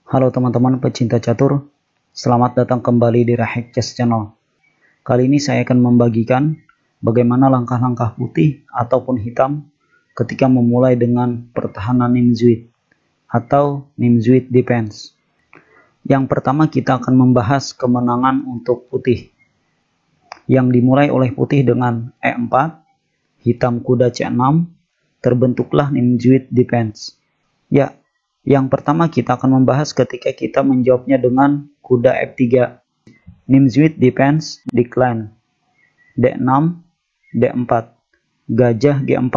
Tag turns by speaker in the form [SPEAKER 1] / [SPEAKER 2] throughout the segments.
[SPEAKER 1] Halo teman-teman pecinta catur, selamat datang kembali di Rahek Chess Channel. Kali ini saya akan membagikan bagaimana langkah-langkah putih ataupun hitam ketika memulai dengan pertahanan Nimzuit atau Nimzuit Defense. Yang pertama kita akan membahas kemenangan untuk putih, yang dimulai oleh putih dengan E4, hitam kuda C6, terbentuklah Nimzuit Defense. Ya, yang pertama kita akan membahas ketika kita menjawabnya dengan kuda F3. Nimzuit Defense decline. D6, D4. Gajah G4.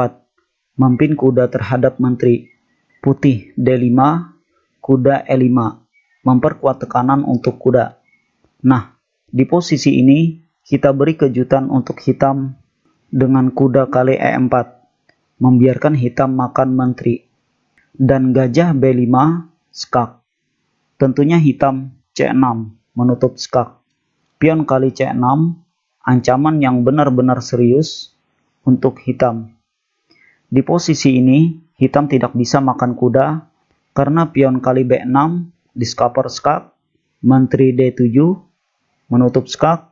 [SPEAKER 1] Memimpin kuda terhadap menteri. Putih D5, kuda E5. Memperkuat tekanan untuk kuda. Nah, di posisi ini kita beri kejutan untuk hitam dengan kuda kali E4. Membiarkan hitam makan menteri. Dan gajah B5 skak. Tentunya hitam C6 menutup skak. Pion kali C6 ancaman yang benar-benar serius untuk hitam. Di posisi ini hitam tidak bisa makan kuda karena pion kali B6 discover skak, menteri D7 menutup skak,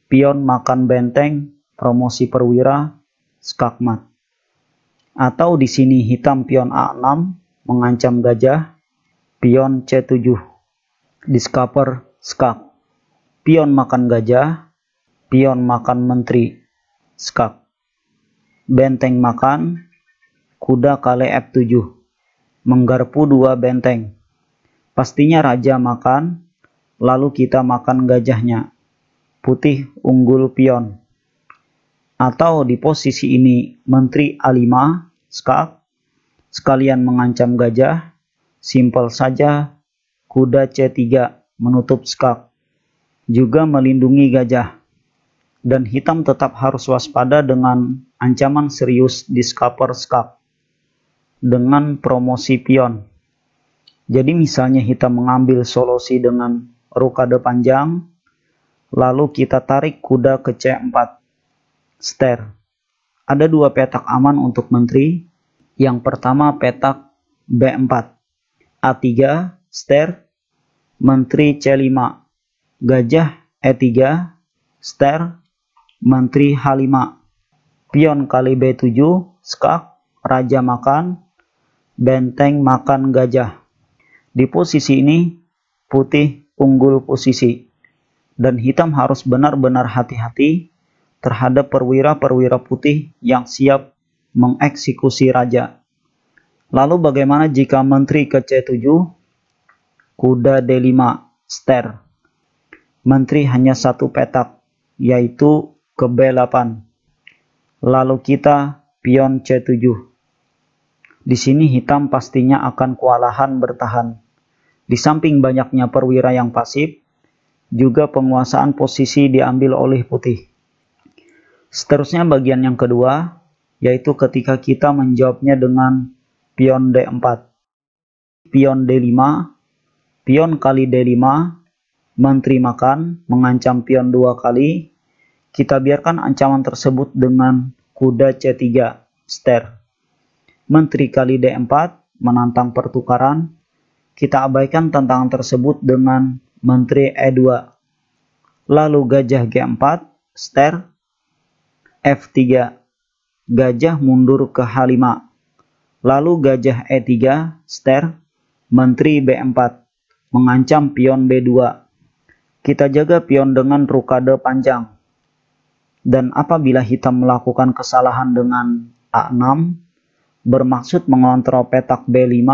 [SPEAKER 1] pion makan benteng, promosi perwira, skak mat. Atau di sini hitam pion A6 mengancam gajah, pion C7 discover skak, pion makan gajah, pion makan menteri, skak, benteng makan, kuda kali F7 menggarpu dua benteng, pastinya raja makan, lalu kita makan gajahnya, putih unggul pion. Atau di posisi ini menteri A5 skak sekalian mengancam gajah, simpel saja kuda C3 menutup skak juga melindungi gajah, dan hitam tetap harus waspada dengan ancaman serius discover skak dengan promosi pion. Jadi misalnya hitam mengambil solusi dengan rokade panjang, lalu kita tarik kuda ke C4 ster. Ada dua petak aman untuk menteri. Yang pertama petak B4, A3 ster, menteri C5, gajah E3 ster, menteri H5, pion kali B7 skak, raja makan, benteng makan gajah. Di posisi ini putih unggul posisi, dan hitam harus benar-benar hati-hati terhadap perwira-perwira putih yang siap mengeksekusi raja. Lalu bagaimana jika menteri ke C7, kuda D5 ster, menteri hanya satu petak, yaitu ke B8, lalu kita pion C7. Di sini hitam pastinya akan kewalahan bertahan. Di samping banyaknya perwira yang pasif, juga penguasaan posisi diambil oleh putih. Seterusnya bagian yang kedua, yaitu ketika kita menjawabnya dengan pion D4. Pion D5, pion kali D5, menteri makan, mengancam pion 2 kali. Kita biarkan ancaman tersebut dengan kuda C3, ster. Menteri kali D4, menantang pertukaran. Kita abaikan tantangan tersebut dengan menteri E2. Lalu gajah G4, ster. F3, gajah mundur ke H5, lalu gajah E3, ster, menteri B4, mengancam pion B2. Kita jaga pion dengan rokade panjang. Dan apabila hitam melakukan kesalahan dengan A6, bermaksud mengontrol petak B5,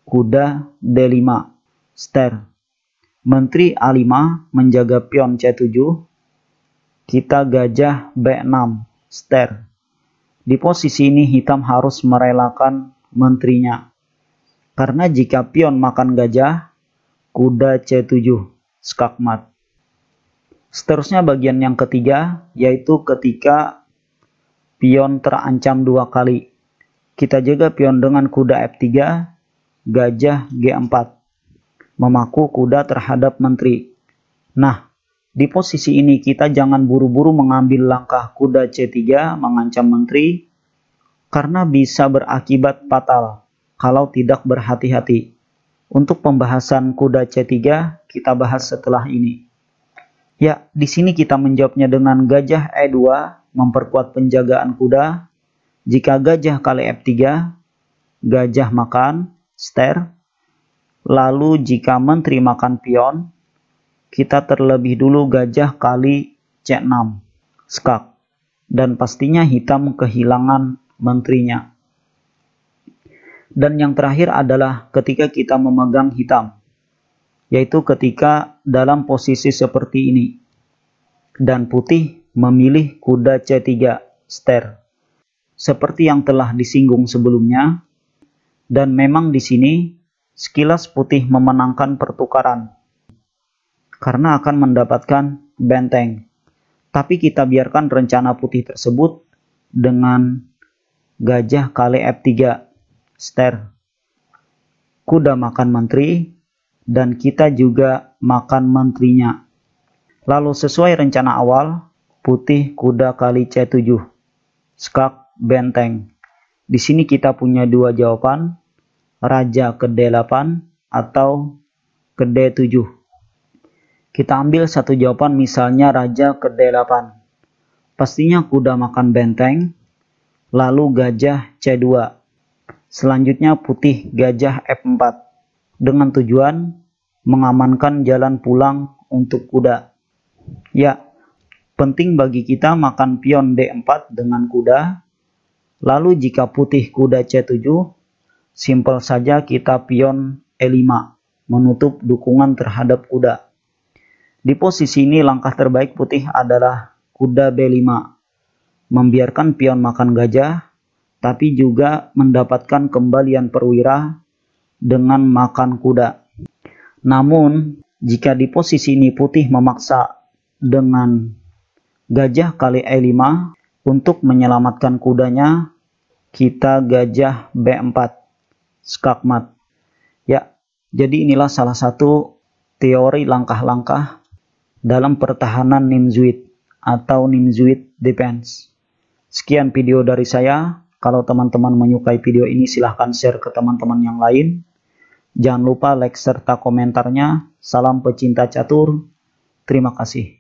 [SPEAKER 1] kuda D5, ster, menteri A5 menjaga pion C7, kita gajah B6 ster. Di posisi ini hitam harus merelakan menterinya. Karena jika pion makan gajah, kuda C7 skak mat. Seterusnya bagian yang ketiga, yaitu ketika pion terancam 2 kali. Kita jaga pion dengan kuda F3, gajah G4. Memaku kuda terhadap menteri. Nah, di posisi ini kita jangan buru-buru mengambil langkah kuda C3 mengancam menteri, karena bisa berakibat fatal kalau tidak berhati-hati. Untuk pembahasan kuda C3 kita bahas setelah ini. Ya, di sini kita menjawabnya dengan gajah E2 memperkuat penjagaan kuda. Jika gajah kali F3, gajah makan, ster. Lalu jika menteri makan pion, kita terlebih dulu gajah kali C6, skak. Dan pastinya hitam kehilangan menterinya. Dan yang terakhir adalah ketika kita memegang hitam, yaitu ketika dalam posisi seperti ini. Dan putih memilih kuda C3, ster. Seperti yang telah disinggung sebelumnya, dan memang di sini sekilas putih memenangkan pertukaran karena akan mendapatkan benteng. Tapi kita biarkan rencana putih tersebut dengan gajah kali F3, ster. Kuda makan menteri, dan kita juga makan menterinya. Lalu sesuai rencana awal, putih kuda kali C7, skak, benteng. Di sini kita punya dua jawaban, raja ke D8 atau ke D7. Kita ambil satu jawaban, misalnya raja ke D8. Pastinya kuda makan benteng, lalu gajah C2. Selanjutnya putih gajah F4 dengan tujuan mengamankan jalan pulang untuk kuda. Ya, penting bagi kita makan pion D4 dengan kuda. Lalu jika putih kuda C7, simpel saja kita pion E5 menutup dukungan terhadap kuda. Di posisi ini langkah terbaik putih adalah kuda B5, membiarkan pion makan gajah, tapi juga mendapatkan kembalian perwira dengan makan kuda. Namun, jika di posisi ini putih memaksa dengan gajah kali E5 untuk menyelamatkan kudanya, kita gajah B4, skakmat. Ya, jadi inilah salah satu teori langkah-langkah dalam pertahanan Nimzuid atau Nimzuid Defense. Sekian video dari saya. Kalau teman-teman menyukai video ini silahkan share ke teman-teman yang lain. Jangan lupa like serta komentarnya. Salam pecinta catur. Terima kasih.